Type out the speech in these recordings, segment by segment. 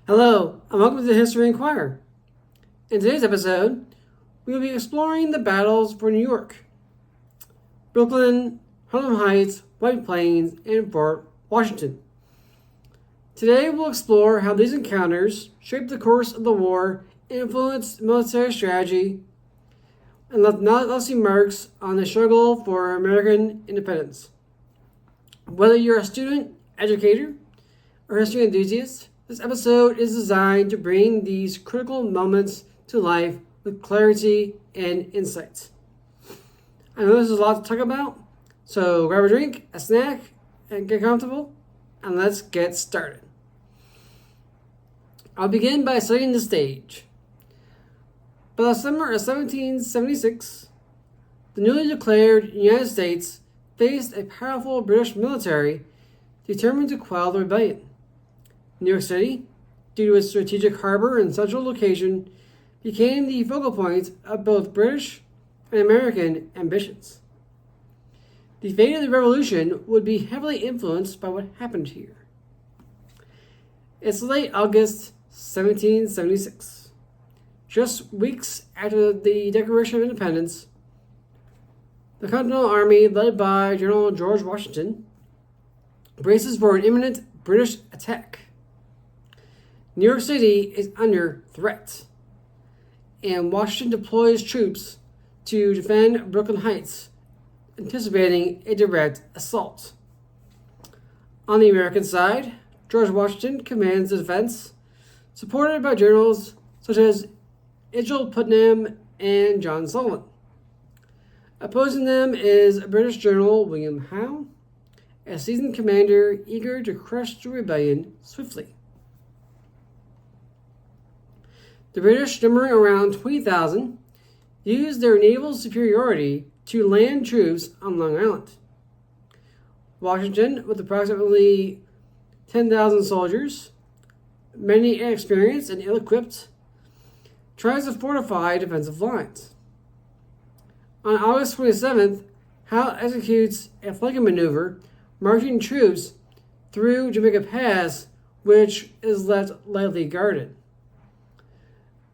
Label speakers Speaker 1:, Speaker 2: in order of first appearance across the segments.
Speaker 1: Hello, and welcome to the History Inquirer. In today's episode, we will be exploring the battles for New York, Brooklyn, Harlem Heights, White Plains, and Fort Washington. Today, we'll explore how these encounters shaped the course of the war, influenced military strategy, and left lasting marks on the struggle for American independence. Whether you're a student, educator, or history enthusiast, this episode is designed to bring these critical moments to life with clarity and insight. I know there's a lot to talk about, so grab a drink, a snack, and get comfortable, and let's get started. I'll begin by setting the stage. By the summer of 1776, the newly declared United States faced a powerful British military determined to quell the rebellion. New York City, due to its strategic harbor and central location, became the focal point of both British and American ambitions. The fate of the revolution would be heavily influenced by what happened here. It's late August 1776. Just weeks after the Declaration of Independence, the Continental Army, led by General George Washington, braces for an imminent British attack. New York City is under threat, and Washington deploys troops to defend Brooklyn Heights, anticipating a direct assault. On the American side, George Washington commands the defense, supported by generals such as Edgell Putnam and John Sullivan. Opposing them is British General William Howe, a seasoned commander eager to crush the rebellion swiftly. The British, numbering around 20,000, used their naval superiority to land troops on Long Island. Washington, with approximately 10,000 soldiers, many inexperienced and ill-equipped, tries to fortify defensive lines. On August 27th, Howe executes a flanking maneuver, marching troops through Jamaica Pass, which is left lightly guarded.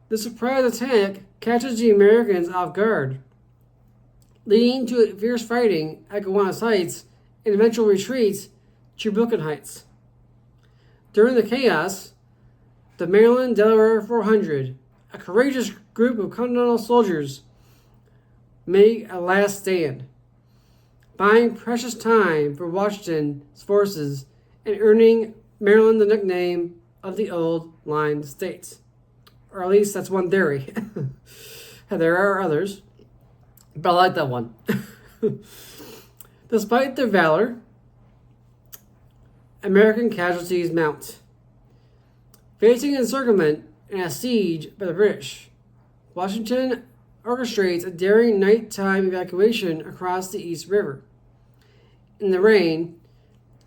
Speaker 1: The surprise attack catches the Americans off guard, leading to fierce fighting at Gowanus Heights and eventual retreat to Brooklyn Heights. During the chaos, the Maryland Delaware 400, a courageous group of Continental soldiers, make a last stand, buying precious time for Washington's forces and earning Maryland the nickname of the Old Line States. Or at least that's one theory. There are others, but I like that one. Despite their valor, American casualties mount. Facing encirclement and a siege by the British, Washington orchestrates a daring nighttime evacuation across the East River. In the rain,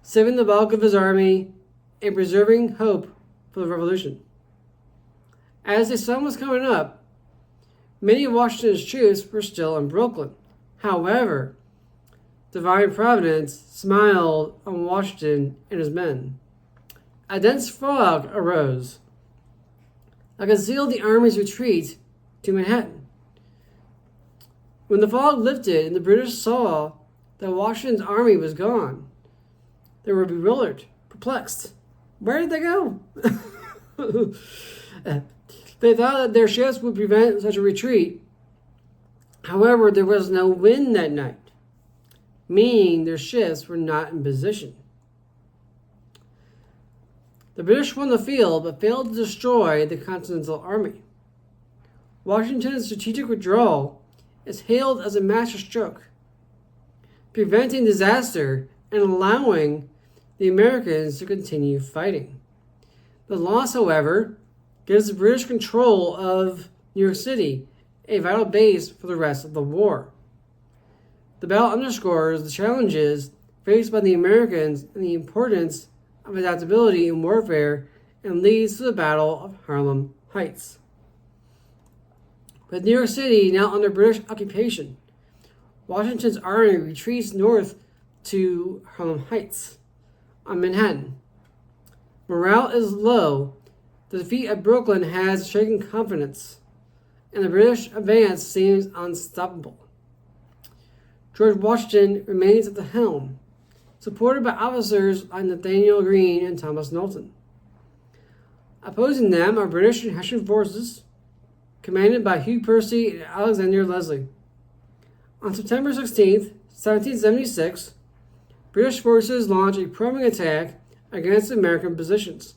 Speaker 1: saving the bulk of his army and preserving hope for the revolution. As the sun was coming up, many of Washington's troops were still in Brooklyn. However, divine providence smiled on Washington and his men. A dense fog arose that concealed the army's retreat to Manhattan. When the fog lifted and the British saw that Washington's army was gone, they were bewildered, perplexed. Where did they go? They thought that their ships would prevent such a retreat. However, there was no wind that night, meaning their ships were not in position. The British won the field but failed to destroy the Continental Army. Washington's strategic withdrawal is hailed as a masterstroke, preventing disaster and allowing the Americans to continue fighting. The loss, however, gives the British control of New York City, a vital base for the rest of the war. The battle underscores the challenges faced by the Americans and the importance of adaptability in warfare and leads to the Battle of Harlem Heights. With New York City now under British occupation, Washington's army retreats north to Harlem Heights on Manhattan. Morale is low The defeat at Brooklyn has shaken confidence, and the British advance seems unstoppable. George Washington remains at the helm, supported by officers like Nathanael Greene and Thomas Knowlton. Opposing them are British and Hessian forces, commanded by Hugh Percy and Alexander Leslie. On September 16, 1776, British forces launched a probing attack against American positions.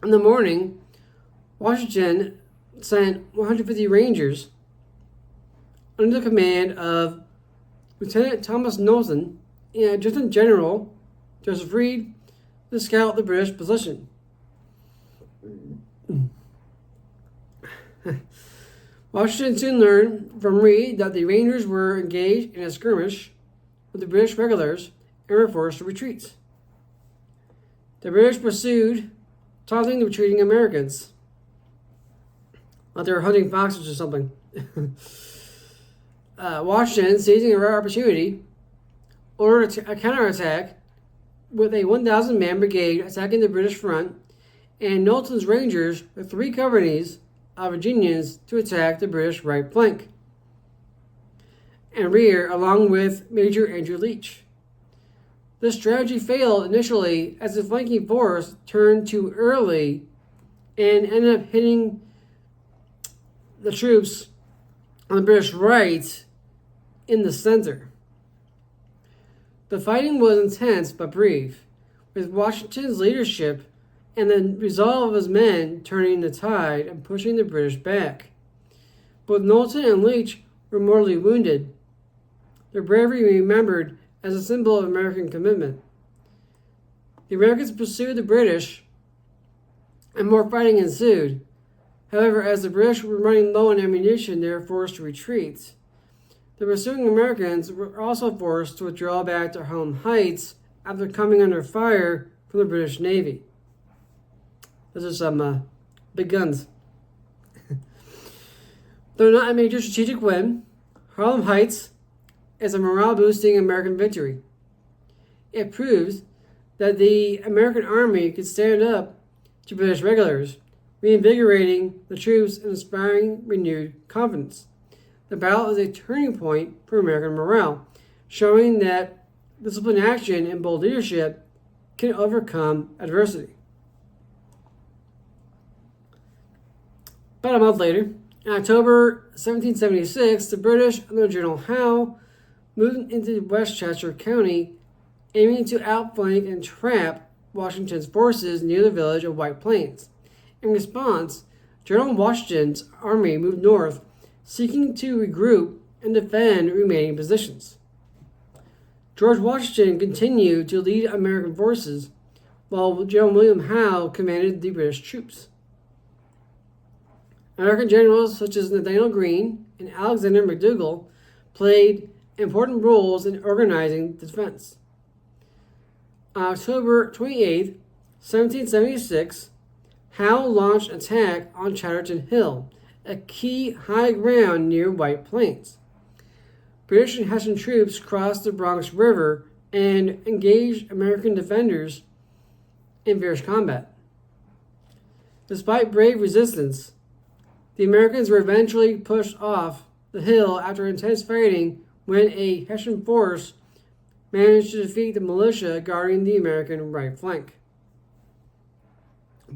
Speaker 1: In the morning, Washington sent 150 Rangers under the command of Lieutenant Thomas Knowlton and Adjutant General Joseph Reed to scout the British position. Washington soon learned from Reed that the Rangers were engaged in a skirmish with the British regulars and were forced to retreat. The British pursued, taunting the retreating Americans like they were hunting foxes or something. Washington, seizing a rare opportunity, ordered a counterattack with a 1,000-man brigade attacking the British front and Knowlton's Rangers with 3 companies of Virginians to attack the British right flank and rear along with Major Andrew Leach. This strategy failed initially as the flanking force turned too early and ended up hitting the troops on the British right in the center. The fighting was intense but brief, with Washington's leadership and the resolve of his men turning the tide and pushing the British back. Both Knowlton and Leach were mortally wounded, their bravery remembered as a symbol of American commitment. The Americans pursued the British, and more fighting ensued. However, as the British were running low on ammunition, they were forced to retreat. The pursuing Americans were also forced to withdraw back to Harlem Heights after coming under fire from the British Navy. Those are some big guns. Though not a major strategic win, Harlem Heights is a morale-boosting American victory. It proves that the American Army could stand up to British regulars, reinvigorating the troops and inspiring renewed confidence. The battle is a turning point for American morale, showing that disciplined action and bold leadership can overcome adversity. About a month later, in October 1776, the British under General Howe moved into Westchester County, aiming to outflank and trap Washington's forces near the village of White Plains. In response, General Washington's army moved north, seeking to regroup and defend remaining positions. George Washington continued to lead American forces, while General William Howe commanded the British troops. American generals such as Nathanael Greene and Alexander McDougall played important roles in organizing the defense. On October 28, 1776, Howe launched an attack on Chatterton Hill, a key high ground near White Plains. British and Hessian troops crossed the Bronx River and engaged American defenders in fierce combat. Despite brave resistance, the Americans were eventually pushed off the hill after intense fighting when a Hessian force managed to defeat the militia guarding the American right flank.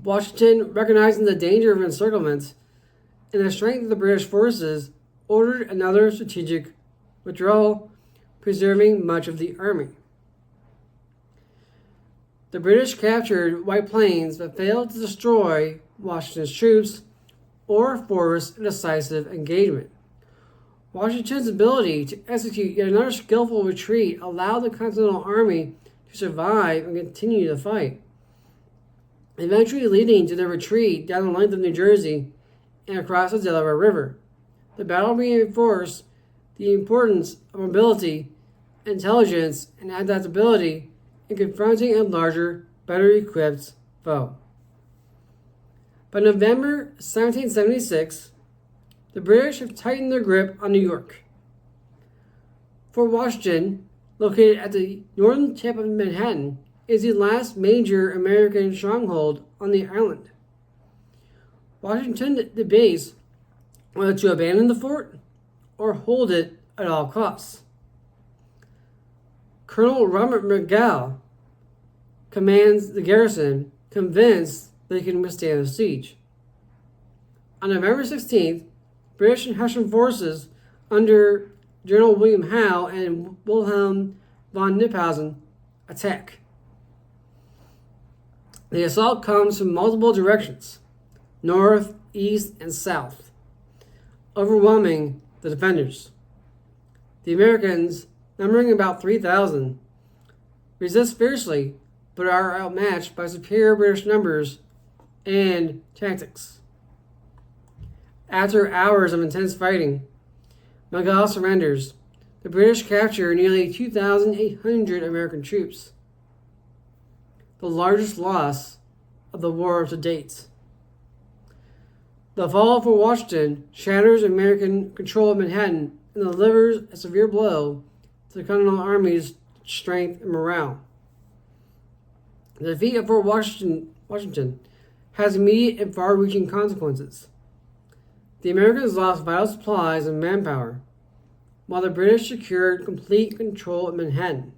Speaker 1: Washington, recognizing the danger of encirclement and the strength of the British forces, ordered another strategic withdrawal, preserving much of the army. The British captured White Plains but failed to destroy Washington's troops or force a decisive engagement. Washington's ability to execute yet another skillful retreat allowed the Continental Army to survive and continue to fight, eventually leading to their retreat down the length of New Jersey and across the Delaware River. The battle reinforced the importance of mobility, intelligence, and adaptability in confronting a larger, better equipped foe. By November 1776, the British have tightened their grip on New York. Fort Washington, located at the northern tip of Manhattan, is the last major American stronghold on the island. Washington debates whether to abandon the fort or hold it at all costs. Colonel Robert McGow commands the garrison, convinced they can withstand the siege. On November 16th, British and Hessian forces under General William Howe and Wilhelm von Kniphausen attack. The assault comes from multiple directions, north, east, and south, overwhelming the defenders. The Americans, numbering about 3,000, resist fiercely but are outmatched by superior British numbers and tactics. After hours of intense fighting, McGaw surrenders. The British capture nearly 2,800 American troops, the largest loss of the war to date. The fall of Fort Washington shatters American control of Manhattan and delivers a severe blow to the Continental Army's strength and morale. The defeat of Fort Washington has immediate and far-reaching consequences. The Americans lost vital supplies and manpower, while the British secured complete control of Manhattan.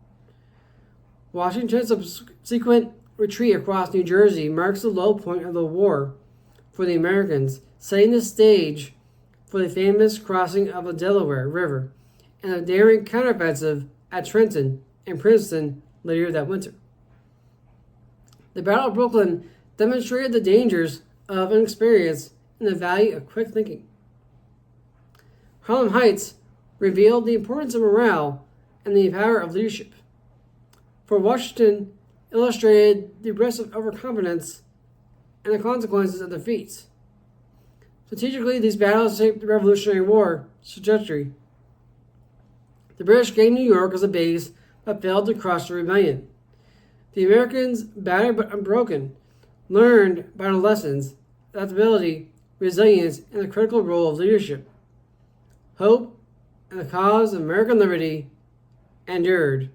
Speaker 1: Washington's subsequent retreat across New Jersey marks the low point of the war for the Americans, setting the stage for the famous crossing of the Delaware River and a daring counteroffensive at Trenton and Princeton later that winter. The Battle of Brooklyn demonstrated the dangers of inexperience and the value of quick thinking. Harlem Heights revealed the importance of morale and the power of leadership. Fort Washington illustrated the risk of overconfidence and the consequences of defeats. Strategically, these battles shaped the Revolutionary War trajectory. The British gained New York as a base but failed to crush the rebellion. The Americans, battered but unbroken, learned vital lessons, adaptability, resilience, and the critical role of leadership. Hope and the cause of American liberty endured.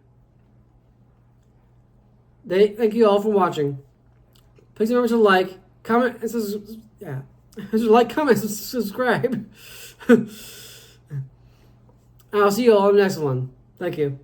Speaker 1: Thank you all for watching. Please remember to like, comment, and subscribe. I'll see you all in the next one. Thank you.